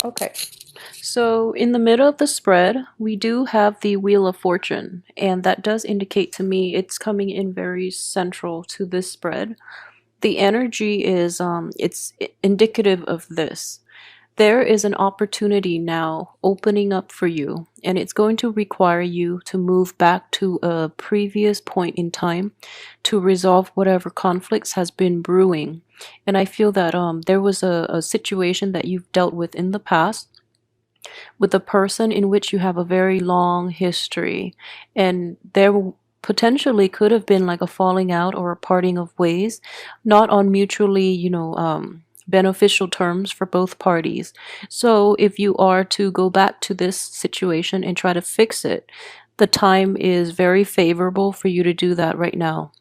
Okay. So in the middle of the spread, we do have the Wheel of Fortune, and that does indicate to me it's coming in very central to this spread. The energy is it's indicative of this. There is an opportunity now opening up for you, and it's going to require you to move back to a previous point in time to resolve whatever conflicts has been brewing. And I feel that there was a situation that you've dealt with in the past with a person in which you have a very long history, and there potentially could have been like a falling out or a parting of ways, not on mutually, beneficial terms for both parties. So if you are to go back to this situation and try to fix it, the time is very favorable for you to do that right now.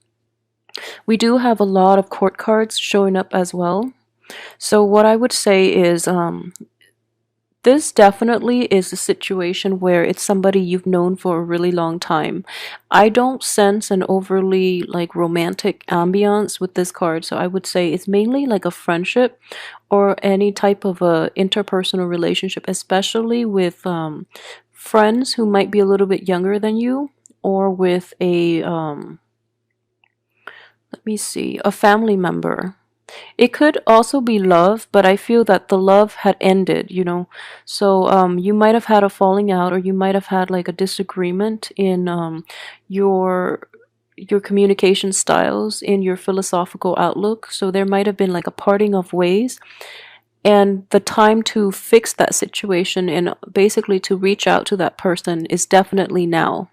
We do have a lot of court cards showing up as well. So what I would say is this definitely is a situation where it's somebody you've known for a really long time. I don't sense an overly like romantic ambiance with this card, so I would say it's mainly like a friendship or any type of a interpersonal relationship, especially with friends who might be a little bit younger than you, or with a let me see, a family member. It could also be love, but I feel that the love had ended. So you might have had a falling out, or you might have had like a disagreement in your your communication styles, in your philosophical outlook. So there might have been like a parting of ways, and the time to fix that situation and basically to reach out to that person is definitely now.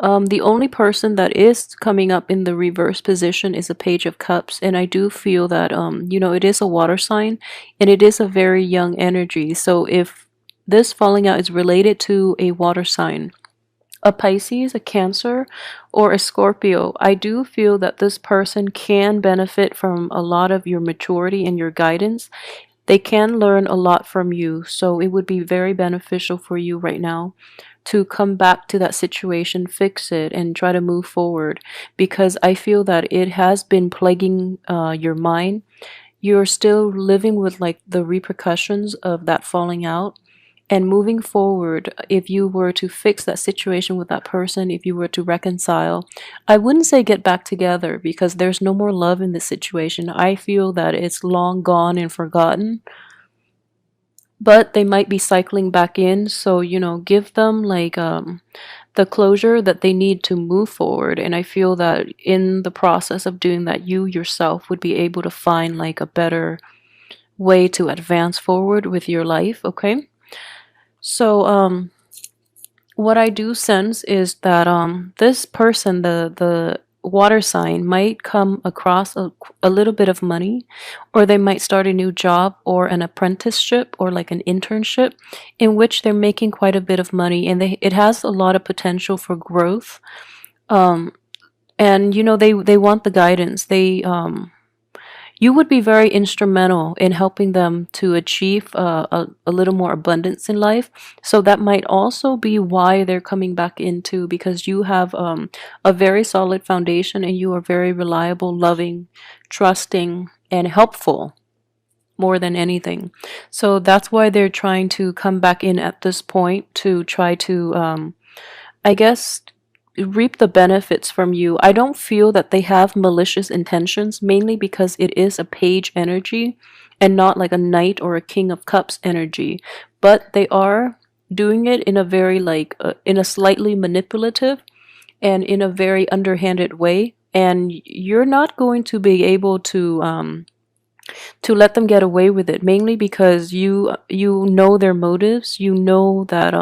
The only person that is coming up in the reverse position is a Page of Cups, and I do feel that it is a water sign, and it is a very young energy. So if this falling out is related to a water sign, a Pisces, a Cancer, or a Scorpio, I do feel that this person can benefit from a lot of your maturity and your guidance. They can learn a lot from you, so it would be very beneficial for you right now to come back to that situation, fix it, and try to move forward, because I feel that it has been plaguing your mind. You're still living with like the repercussions of that falling out. And moving forward, if you were to fix that situation with that person, if you were to reconcile, I wouldn't say get back together because there's no more love in this situation. I feel that it's long gone and forgotten, but they might be cycling back in. So give them like the closure that they need to move forward. And I feel that in the process of doing that, you yourself would be able to find like a better way to advance forward with your life. Okay. So what I do sense is that this person, the water sign, might come across a little bit of money, or they might start a new job or an apprenticeship or like an internship in which they're making quite a bit of money, and it has a lot of potential for growth. Um, and they want the guidance. You would be very instrumental in helping them to achieve a little more abundance in life. So that might also be why they're coming back into, because you have a very solid foundation, and you are very reliable, loving, trusting, and helpful more than anything. So that's why they're trying to come back in at this point to try to, I guess, reap the benefits from you. I don't feel that they have malicious intentions, mainly because it is a page energy and not like a knight or a king of cups energy. But they are doing it in a very like in a slightly manipulative and in a very underhanded way. And you're not going to be able to let them get away with it, mainly because you know their motives. You know that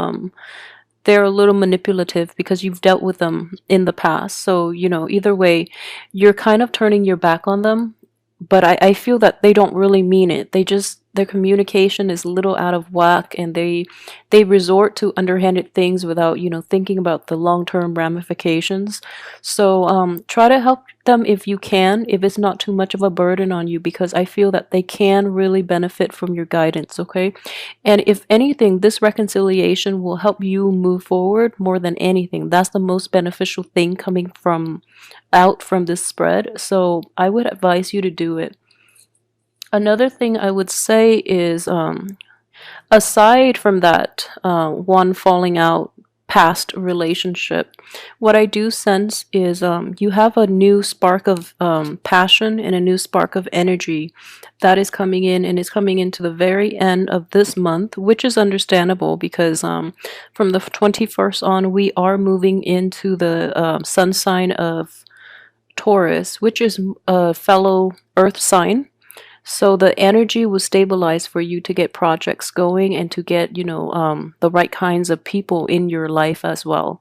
they're a little manipulative because you've dealt with them in the past. So, either way, you're kind of turning your back on them, but I feel that they don't really mean it. Their communication is a little out of whack, and they resort to underhanded things without, thinking about the long-term ramifications. So, try to help them if you can, if it's not too much of a burden on you, because I feel that they can really benefit from your guidance, okay? And if anything, this reconciliation will help you move forward more than anything. That's the most beneficial thing coming from this spread. So I would advise you to do it. Another thing I would say is Aside from that one falling out past relationship, what I do sense is you have a new spark of passion and a new spark of energy that is coming in, and is coming into the very end of this month, which is understandable because from the 21st on, we are moving into the sun sign of Taurus, which is a fellow earth sign. So the energy will stabilize for you to get projects going and to get, the right kinds of people in your life as well.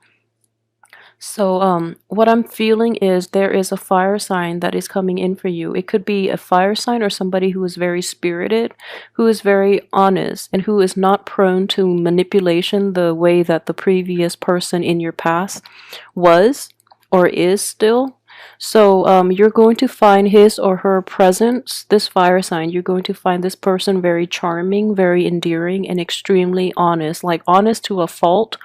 So what I'm feeling is there is a fire sign that is coming in for you. It could be a fire sign or somebody who is very spirited, who is very honest, and who is not prone to manipulation the way that the previous person in your past was or is still. So you're going to find his or her presence, this fire sign. You're going to find this person very charming, very endearing, and extremely honest, like honest to a fault,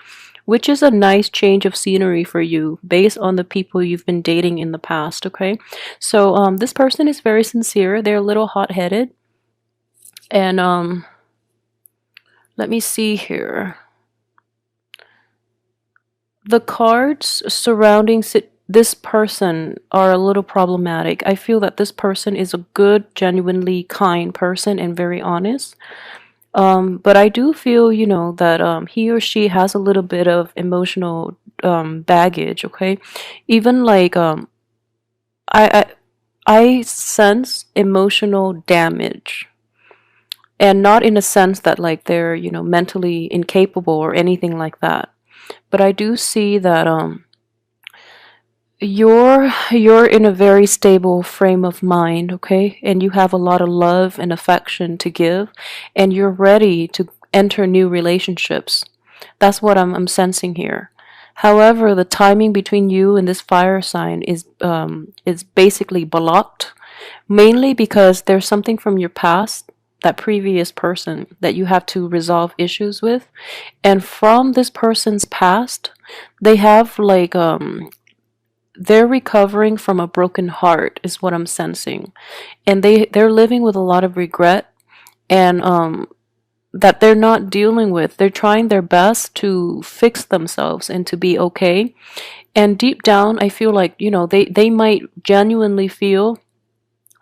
which is a nice change of scenery for you based on the people you've been dating in the past, okay? So this person is very sincere. They're a little hot-headed. And let me see here. The cards surrounding this person are a little problematic. I feel that this person is a good, genuinely kind person and very honest. But I do feel, that he or she has a little bit of emotional baggage, okay? Even like I I sense emotional damage. And not in a sense that like they're, mentally incapable or anything like that. But I do see that you're in a very stable frame of mind, okay? And you have a lot of love and affection to give, and you're ready to enter new relationships. That's what I'm sensing here. However, the timing between you and this fire sign is basically blocked, mainly because there's something from your past, that previous person that you have to resolve issues with, and from this person's past, they have like they're recovering from a broken heart is what I'm sensing, and they're living with a lot of regret, and that they're not dealing with. They're trying their best to fix themselves and to be okay, and deep down I feel like, they might genuinely feel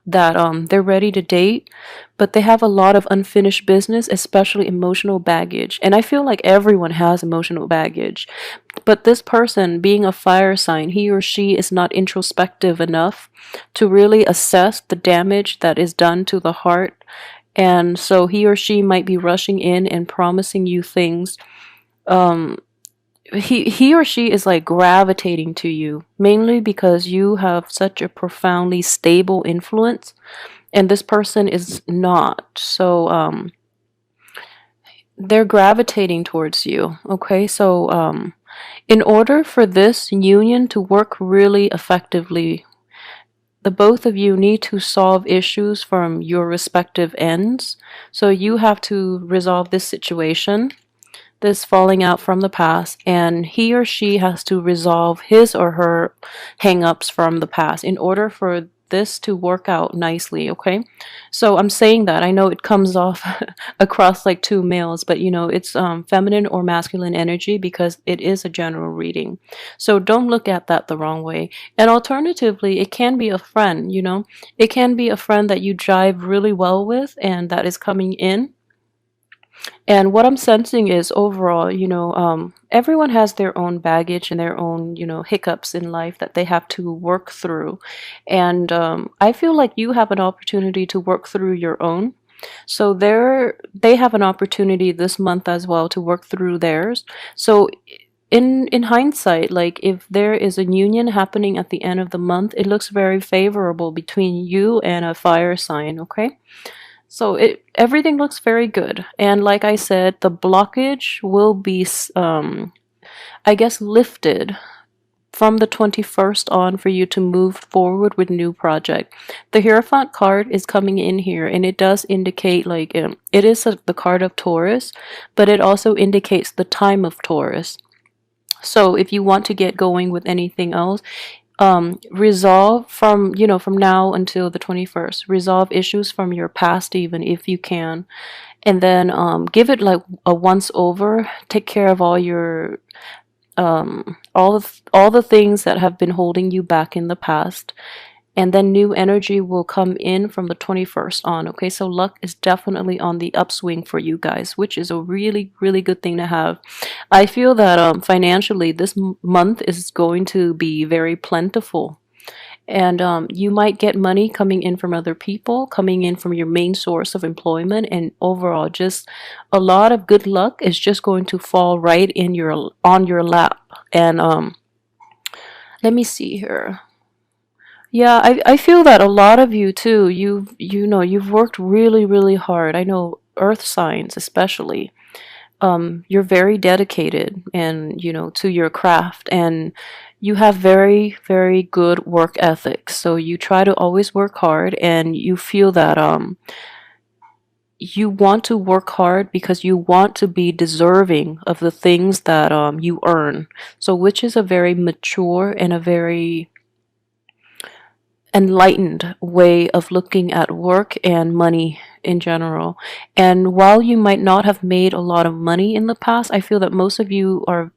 that they're ready to date, but they have a lot of unfinished business, especially emotional baggage. And I feel like everyone has emotional baggage, but this person, being a fire sign, he or she is not introspective enough to really assess the damage that is done to the heart. And so he or she might be rushing in and promising you things. He or she is like gravitating to you mainly because you have such a profoundly stable influence, and this person is not. So they're gravitating towards you, okay? So in order for this union to work really effectively, the both of you need to solve issues from your respective ends. So you have to resolve this situation, this falling out from the past, and he or she has to resolve his or her hang-ups from the past in order for this to work out nicely, okay? So I'm saying that. I know it comes off across like two males, but it's feminine or masculine energy because it is a general reading. So don't look at that the wrong way. And alternatively, it can be a friend, it can be a friend that you jive really well with and that is coming in. And what I'm sensing is overall, everyone has their own baggage and their own, hiccups in life that they have to work through. And I feel like you have an opportunity to work through your own. So they have an opportunity this month as well to work through theirs. So in hindsight, like if there is a union happening at the end of the month, it looks very favorable between you and a fire sign, okay? So everything looks very good. And like I said, the blockage will be, I guess, lifted from the 21st on for you to move forward with new project. The Hierophant card is coming in here, and it does indicate like it is the card of Taurus, but it also indicates the time of Taurus. So if you want to get going with anything else, Resolve from, from now until the 21st, resolve issues from your past, even if you can. And then give it like a once over, take care of all the things that have been holding you back in the past, and then new energy will come in from the 21st on. Okay, so luck is definitely on the upswing for you guys, which is a really, really good thing to have. I feel that financially this month is going to be very plentiful, and you might get money coming in from other people, coming in from your main source of employment, and overall just a lot of good luck is just going to fall right in your on your lap. And let me see here. Yeah, I feel that a lot of you too, you've worked really, really hard. I know earth signs especially. You're very dedicated and, to your craft, and you have very, very good work ethics. So you try to always work hard, and you feel that you want to work hard because you want to be deserving of the things that you earn. So which is a very mature and a very enlightened way of looking at work and money in general. And while you might not have made a lot of money in the past, I feel that most of you are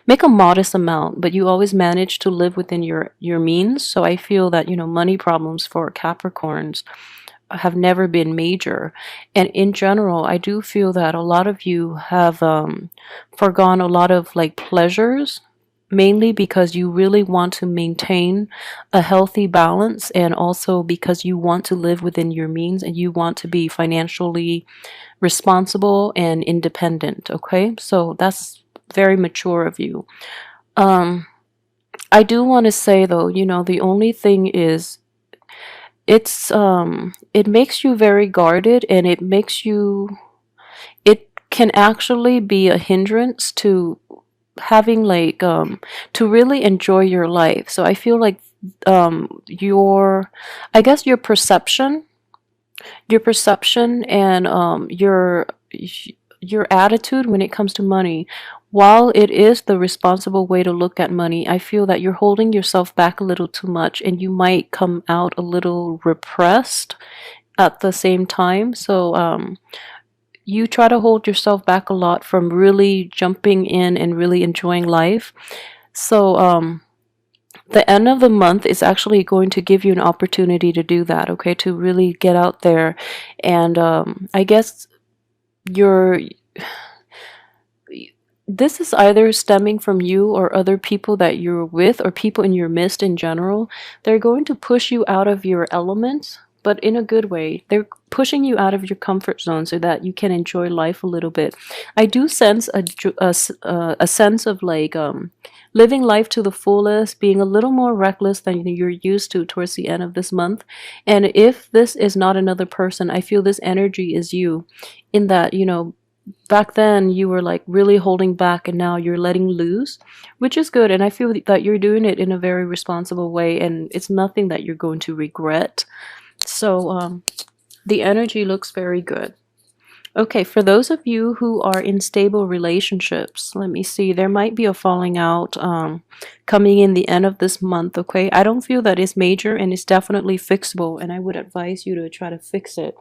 make a modest amount, but you always manage to live within your means. So I feel that, money problems for Capricorns have never been major. And in general, I do feel that a lot of you have forgone a lot of like pleasures, mainly because you really want to maintain a healthy balance, and also because you want to live within your means and you want to be financially responsible and independent. Okay, so that's very mature of you. um I do want to say though, the only thing is it makes you very guarded, and it can actually be a hindrance to having like to really enjoy your life. So I feel like your I guess your perception and your attitude when it comes to money, while it is the responsible way to look at money, I feel that you're holding yourself back a little too much, and you might come out a little repressed at the same time. So you try to hold yourself back a lot from really jumping in and really enjoying life. So the end of the month is actually going to give you an opportunity to do that, okay, to really get out there. And I guess you're this is either stemming from you or other people that you're with, or people in your midst in general. They're going to push you out of your element, but in a good way. They're pushing you out of your comfort zone so that you can enjoy life a little bit. I do sense a sense of like living life to the fullest, being a little more reckless than you're used to towards the end of this month. And if this is not another person, I feel this energy is you, in that, back then you were like really holding back, and now you're letting loose, which is good. And I feel that you're doing it in a very responsible way, and it's nothing that you're going to regret. So the energy looks very good. Okay, for those of you who are in stable relationships, let me see, there might be a falling out coming in the end of this month. Okay, I don't feel that it's major, and it's definitely fixable, and I would advise you to try to fix it.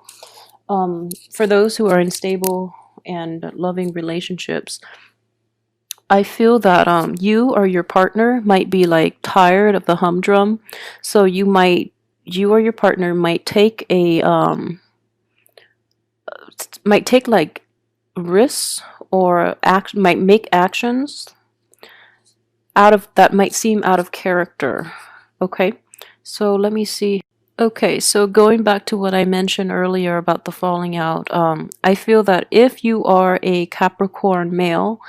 For those who are in stable and loving relationships, I feel that you or your partner might be like tired of the humdrum. So you or your partner might take like risks, or might make actions out of that might seem out of character. Okay, so let me see. Okay, so going back to what I mentioned earlier about the falling out, I feel that if you are a Capricorn male,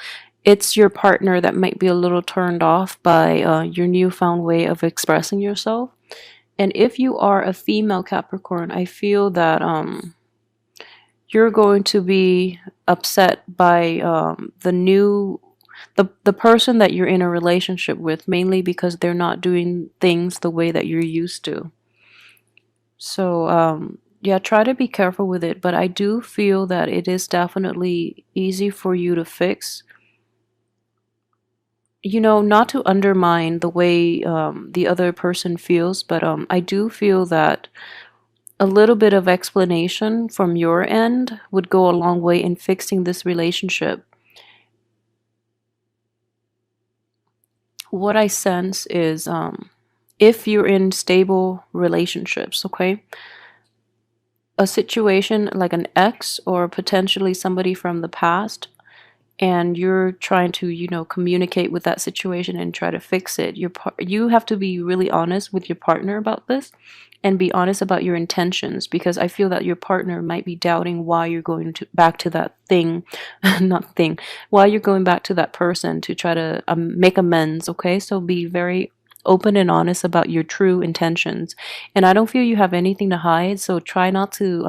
it's your partner that might be a little turned off by your newfound way of expressing yourself. And if you are a female Capricorn, I feel that you're going to be upset by the person that you're in a relationship with, mainly because they're not doing things the way that you're used to. So yeah, try to be careful with it, but I do feel that it is definitely easy for you to fix. not to undermine the way the other person feels, but I do feel that a little bit of explanation from your end would go a long way in fixing this relationship. What I sense is if you're in stable relationships, okay, a situation like an ex or potentially somebody from the past, and you're trying to communicate with that situation and try to fix it, you have to be really honest with your partner about this and be honest about your intentions, because I feel that your partner might be doubting why you're going to back to that thing not thing, why you're going back to that person to try to make amends. Okay, so be very open and honest about your true intentions, and I don't feel you have anything to hide, so try not to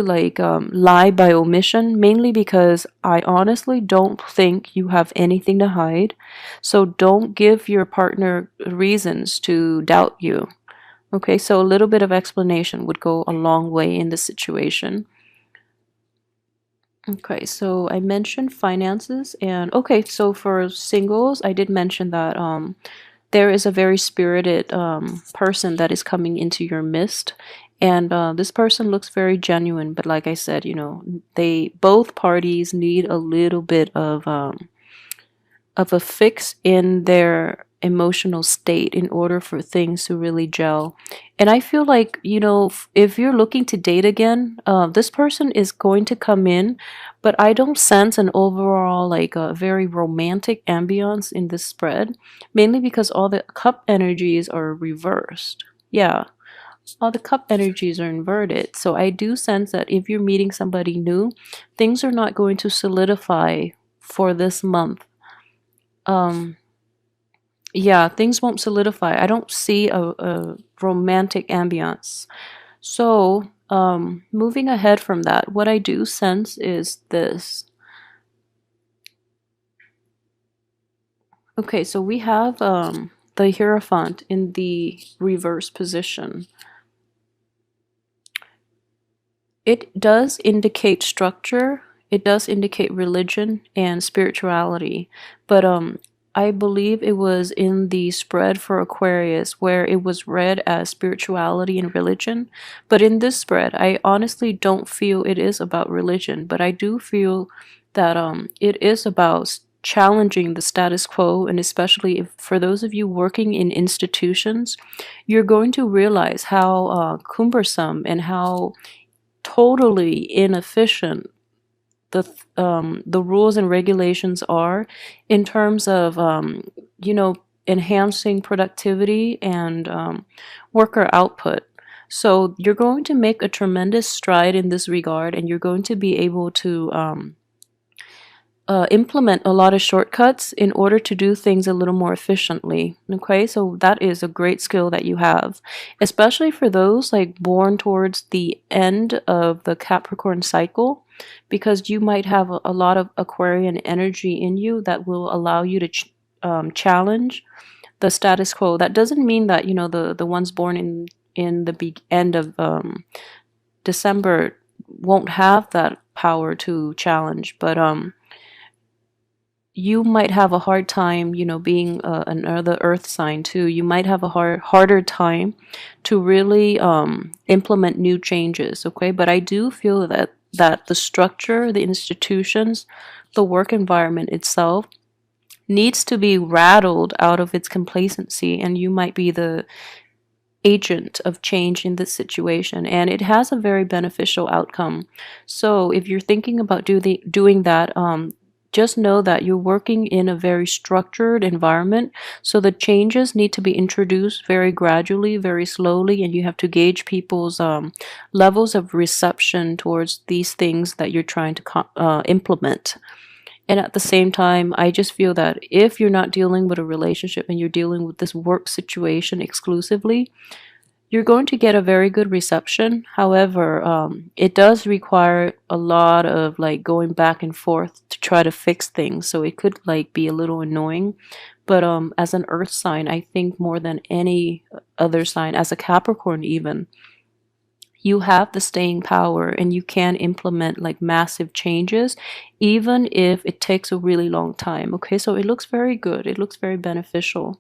like lie by omission, mainly because I honestly don't think you have anything to hide. So don't give your partner reasons to doubt you. Okay, so a little bit of explanation would go a long way in this situation. Okay, so I mentioned finances, and okay, so for singles, I did mention that there is a very spirited person that is coming into your midst, and this person looks very genuine. But like I said, they both parties need a little bit of a fix in their emotional state in order for things to really gel. And I feel like, if you're looking to date again, this person is going to come in, but I don't sense an overall, like, a very romantic ambiance in this spread, mainly because all the cup energies are reversed. Yeah, all the cup energies are inverted. So I do sense that if you're meeting somebody new, things are not going to solidify for this month. Um, yeah, things won't solidify. I don't see a romantic ambiance. So, moving ahead from that, what I do sense is this. Okay, so we have the Hierophant in the reverse position. It does indicate structure, it does indicate religion and spirituality, but I believe it was in the spread for Aquarius where it was read as spirituality and religion. But in this spread, I honestly don't feel it is about religion, but I do feel that it is about challenging the status quo, and especially if, for those of you working in institutions, you're going to realize how cumbersome and how totally inefficient the rules and regulations are in terms of enhancing productivity and worker output. So you're going to make a tremendous stride in this regard, and you're going to be able to implement a lot of shortcuts in order to do things a little more efficiently. Okay, so that is a great skill that you have, especially for those like born towards the end of the Capricorn cycle, because you might have a lot of Aquarian energy in you that will allow you to challenge the status quo. That doesn't mean that the ones born in the end of December won't have that power to challenge, but you might have a hard time, being another earth sign too. You might have a harder time to really implement new changes, okay? But I do feel that the structure, the institutions, the work environment itself needs to be rattled out of its complacency, and you might be the agent of change in this situation, and it has a very beneficial outcome. So if you're thinking about doing that, just know that you're working in a very structured environment, so the changes need to be introduced very gradually, very slowly, and you have to gauge people's levels of reception towards these things that you're trying to implement. And at the same time, I just feel that if you're not dealing with a relationship and you're dealing with this work situation exclusively, you're going to get a very good reception. However, it does require a lot of like going back and forth to try to fix things. So it could like be a little annoying. But as an earth sign, I think more than any other sign, as a Capricorn even, you have the staying power and you can implement like massive changes, even if it takes a really long time. Okay, so it looks very good. It looks very beneficial.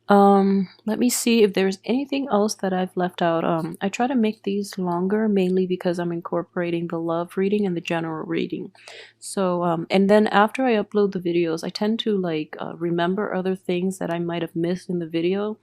Let me see if there's anything else that I've left out. I try to make these longer mainly because I'm incorporating the love reading and the general reading. So, and then after I upload the videos, I tend to like remember other things that I might have missed in the video.